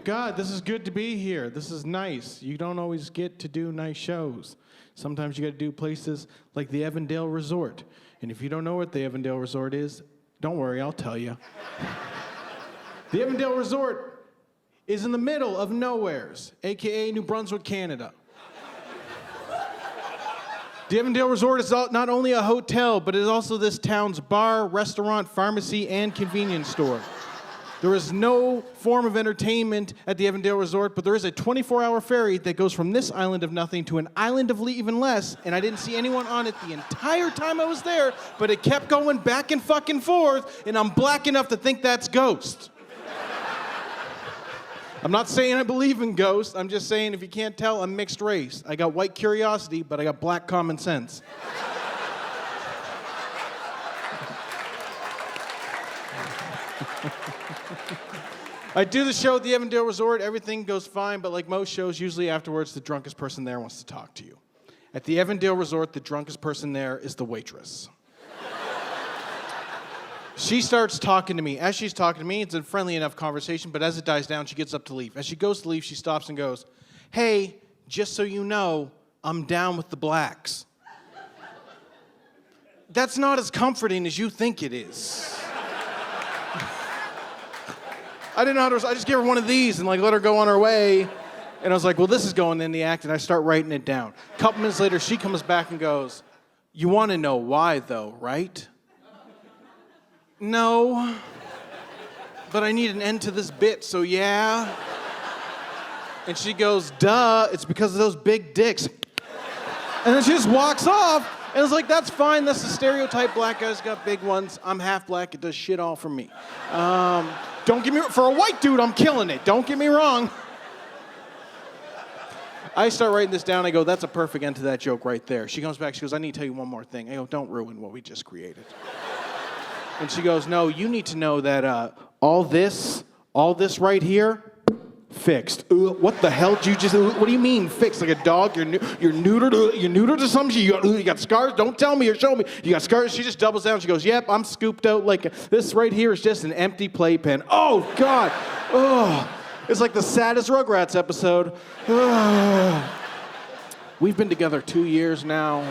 God, this is good to be here. This is nice. You don't always get to do nice shows. Sometimes you got to do places like the Evandale Resort. And if you don't know what the Evandale Resort is, don't worry, I'll tell you. The Evandale Resort is in the middle of nowheres, a.k.a. New Brunswick, Canada. The Evandale Resort is not only a hotel, but it is also this town's bar, restaurant, pharmacy, and convenience store. There is no form of entertainment at the Evandale Resort, but there is a 24-hour ferry that goes from this island of nothing to an island of even less, and I didn't see anyone on it the entire time I was there, but it kept going back and fucking forth, and I'm black enough to think that's ghosts. I'm not saying I believe in ghosts. I'm just saying if you can't tell, I'm mixed race. I got white curiosity, but I got black common sense. I do the show at the Evandale Resort. Everything goes fine, but like most shows, usually afterwards, the drunkest person there wants to talk to you. At the Evandale Resort, the drunkest person there is the waitress. She starts talking to me. As she's talking to me, it's a friendly enough conversation, but as it dies down, she gets up to leave. As she goes to leave, she stops and goes, "Hey, just so you know, I'm down with the blacks." That's not as comforting as you think it is. I didn't know how to, I just gave her one of these and let her go on her way. And I was like, well, this is going in the act, and I start writing it down. A couple minutes later, she comes back and goes, "You want to know why, though, right?" "No, but I need an end to this bit, so yeah." And she goes, "Duh, it's because of those big dicks." And then she just walks off, and I was like, that's fine, that's the stereotype, black guys got big ones. I'm half black, it does shit all for me. Don't get me wrong, for a white dude, I'm killing it, don't get me wrong. I start writing this down, I go, that's a perfect end to that joke right there. She comes back, she goes, "I need to tell you one more thing." I go, "Don't ruin what we just created." And she goes, "No, you need to know that all this right here, fixed." What the hell did you just, what do you mean fixed? Like a dog, you're neutered to something, you got scars? Don't tell me or show me. You got scars? She just doubles down, she goes, "Yep, I'm scooped out like this right here is just an empty playpen." Oh, God. Oh, it's like the saddest Rugrats episode. We've been together 2 years now.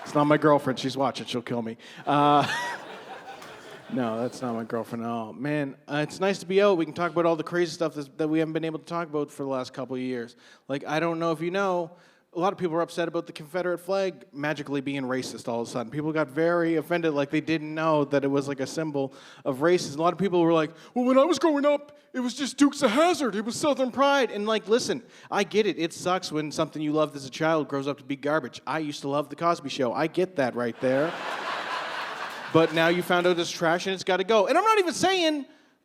It's not my girlfriend. She's watching. She'll kill me. No, that's not my girlfriend at all. Man, it's nice to be out. We can talk about all the crazy stuff that we haven't been able to talk about for the last couple of years. I don't know if you know, a lot of people are upset about the Confederate flag magically being racist all of a sudden. People got very offended, like they didn't know that it was like a symbol of racism. A lot of people were like, well, when I was growing up, it was just Dukes of Hazzard. It was Southern pride. And listen, I get it. It sucks when something you loved as a child grows up to be garbage. I used to love The Cosby Show. I get that right there. But now you found out it's trash and it's got to go. And I'm not even saying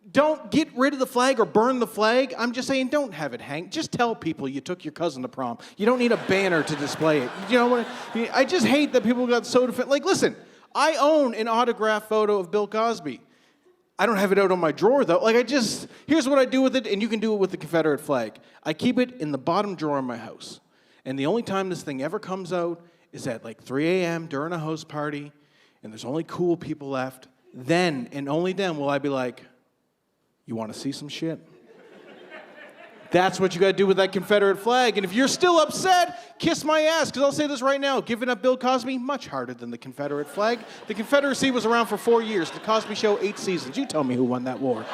don't get rid of the flag or burn the flag. I'm just saying don't have it hang. Just tell people you took your cousin to prom. You don't need a banner to display it. You know what? I just hate that people got so defensive. Listen, I own an autographed photo of Bill Cosby. I don't have it out on my drawer, though. Here's what I do with it, and you can do it with the Confederate flag. I keep it in the bottom drawer of my house. And the only time this thing ever comes out is at 3 a.m. during a house party, and there's only cool people left. Then, and only then, will I be like, you want to see some shit? That's what you got to do with that Confederate flag. And if you're still upset, kiss my ass, because I'll say this right now. Giving up Bill Cosby, much harder than the Confederate flag. The Confederacy was around for 4 years. The Cosby Show, 8 seasons. You tell me who won that war.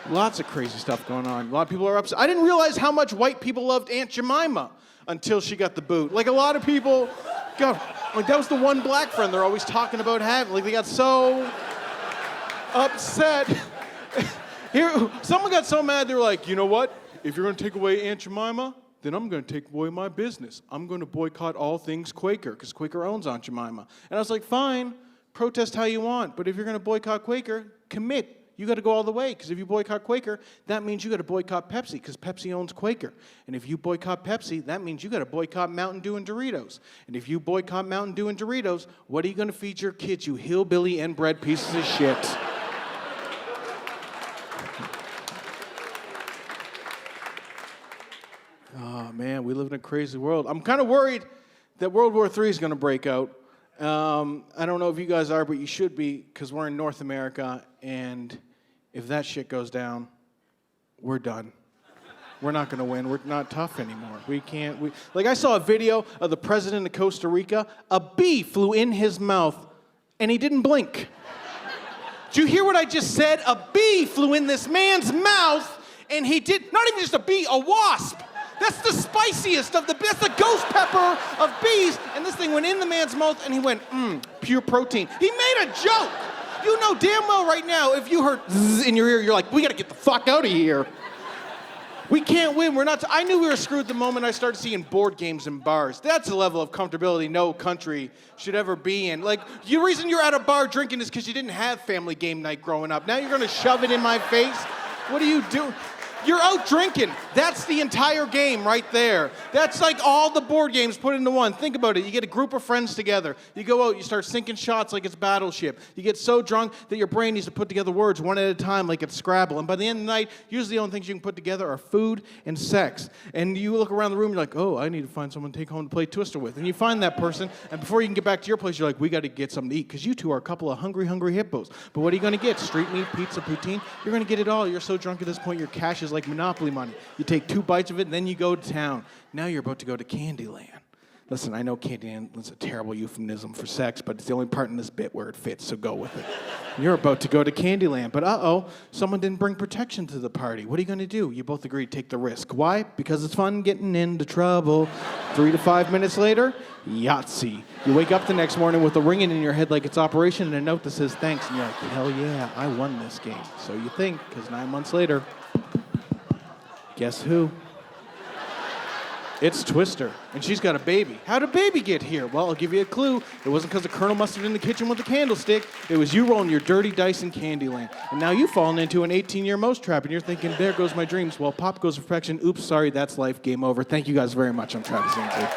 Lots of crazy stuff going on. A lot of people are upset. I didn't realize how much white people loved Aunt Jemima until she got the boot. A lot of people, God, that was the one black friend they're always talking about having. They got so upset. Someone got so mad, they were like, you know what? If you're going to take away Aunt Jemima, then I'm going to take away my business. I'm going to boycott all things Quaker, because Quaker owns Aunt Jemima. And I was like, fine, protest how you want, but if you're going to boycott Quaker, commit. You got to go all the way, because if you boycott Quaker, that means you got to boycott Pepsi, because Pepsi owns Quaker. And if you boycott Pepsi, that means you got to boycott Mountain Dew and Doritos. And if you boycott Mountain Dew and Doritos, what are you going to feed your kids, you hillbilly inbred pieces of shit? Oh, man, we live in a crazy world. I'm kind of worried that World War III is going to break out. I don't know if you guys are, but you should be, because we're in North America, and if that shit goes down, we're done. We're not going to win. We're not tough anymore. We can't. Like, I saw a video of the president of Costa Rica. A bee flew in his mouth, and he didn't blink. Did you hear what I just said? A bee flew in this man's mouth, and he did, not even just a bee, a wasp. That's the spiciest of that's the ghost pepper of bees. And this thing went in the man's mouth, and he went, pure protein. He made a joke. You know damn well right now, if you heard zzz in your ear, you're like, we gotta get the fuck out of here. We can't win. We're not. I knew we were screwed the moment I started seeing board games in bars. That's a level of comfortability no country should ever be in. Like, the reason you're at a bar drinking is because you didn't have family game night growing up. Now you're gonna shove it in my face? What do you do? You're out drinking. That's the entire game right there. That's like all the board games put into one. Think about it. You get a group of friends together. You go out, you start sinking shots like it's Battleship. You get so drunk that your brain needs to put together words one at a time like it's Scrabble. And by the end of the night, usually the only things you can put together are food and sex. And you look around the room, you're like, oh, I need to find someone to take home to play Twister with. And you find that person, and before you can get back to your place, you're like, we got to get something to eat, because you two are a couple of hungry hippos. But what are you going to get? Street meat, pizza, poutine? You're going to get it all. You're so drunk at this point, your cash is like Monopoly money. You take 2 bites of it, and then you go to town. Now you're about to go to Candyland. Listen, I know Candyland is a terrible euphemism for sex, but it's the only part in this bit where it fits, so go with it. You're about to go to Candyland, but someone didn't bring protection to the party. What are you going to do? You both agree to take the risk. Why? Because it's fun getting into trouble. 3 to 5 minutes later, Yahtzee. You wake up the next morning with a ringing in your head like it's Operation and a note that says thanks, and you're like, hell yeah, I won this game. So you think, because 9 months later, guess who? It's Twister, and she's got a baby. How'd a baby get here? Well, I'll give you a clue. It wasn't because the Colonel Mustard in the kitchen with a candlestick. It was you rolling your dirty dice in Candyland. And now you've fallen into an 18-year mousetrap, and you're thinking, there goes my dreams. Well, pop goes perfection. Oops, sorry, that's life. Game over. Thank you guys very much. I'm Travis Lindsay.